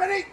Ready?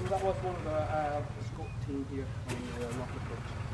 That was one of the Scott team here on the Rocket Pitch.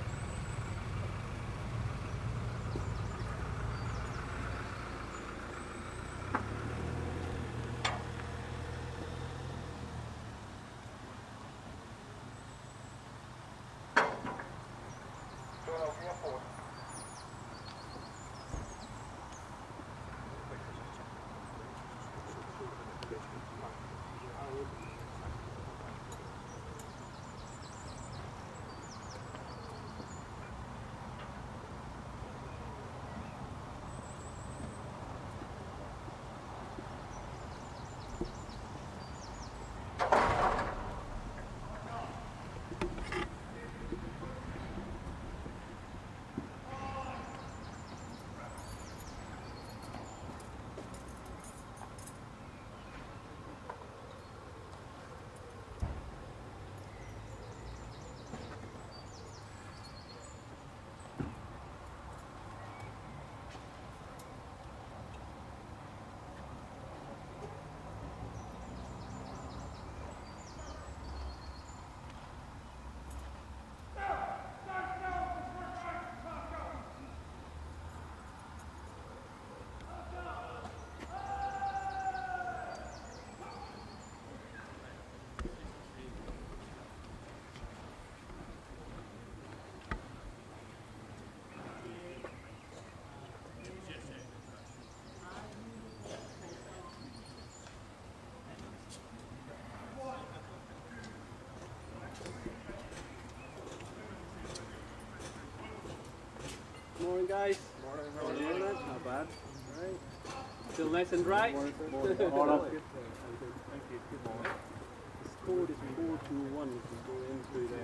Morning, guys. Morning. Not bad. All right. Still nice and dry. Morning. Good. Good morning. Thank you. Good morning. The score is 4-1. We can go into the.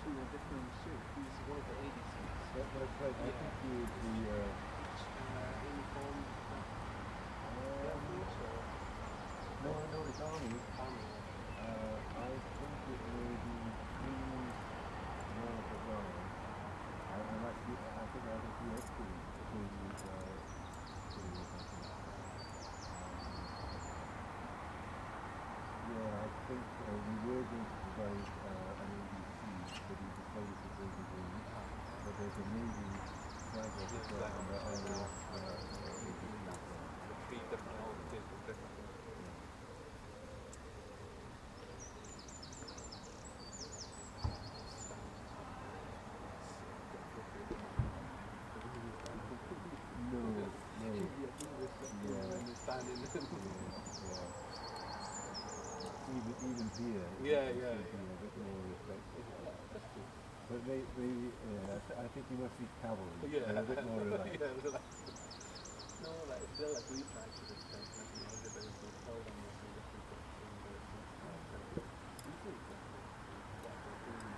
In a different suit. He's one of the 86. That's right. I think the Uniform. no, it's Army. I think it may be Queen North of Rome. I think I was the extra between these yeah, I think we were going to provide an ABC, but he decided to there's a Navy flag officer and the RAF The feet different, all the kids look different. No, no. Even here, Yeah, it yeah, should be a bit more respectful. But I think you must be cavalry. Yeah. They're a bit more relaxed. Yeah, relaxed. No, like it's still like we try to respect like you know, everybody to tell them what they different things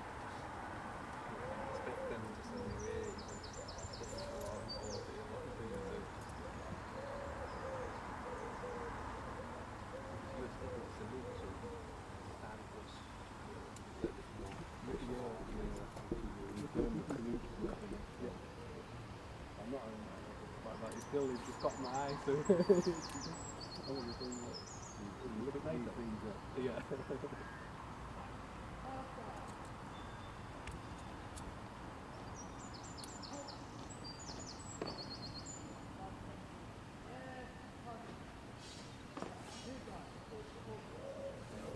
and expect them just in a way, you know, just a lot of quality, a lot of things that just because you expect them to salute, so you stand close, you just walk close to all the things that come to you. Return the salute to the next one. I'm not like that. He's just caught my eye, so I want to think that a little bit nicer. Things up. Yeah.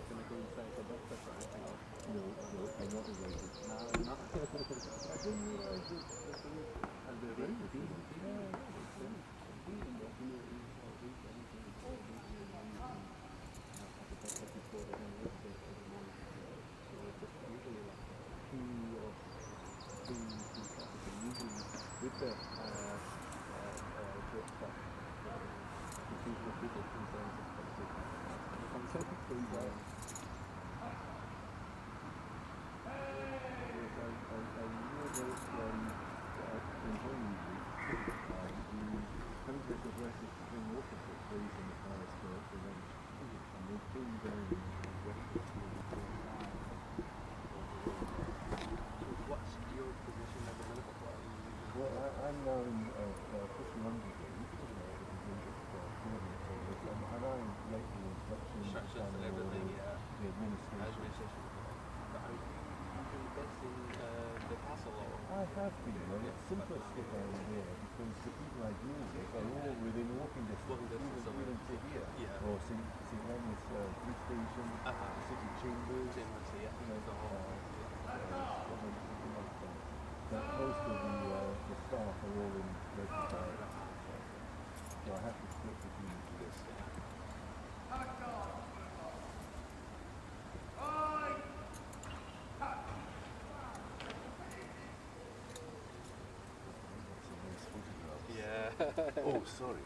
Gonna go inside the breakfast or anything else? No, I'm not related. No, I'm not. I didn't realise that the salute And the very ring, with the drip stuff. People what's your position at the minute? What are you using? Well, I'm now in 51 degrees, which is coordinator, and I'm making instructions Instructions and and everything, yeah. the administration. Administration. But are you using this in the castle or? I have been, and it's simplistic down here because the people I deal with are all within walking distance, Walking distance of even it. to here, Yeah. or St. Agnes police station, the city chambers, Chambers, yeah. you know, So, something like that. But most of the staff are all in local barracks, so I have to split between the two. yeah. Oh, sorry.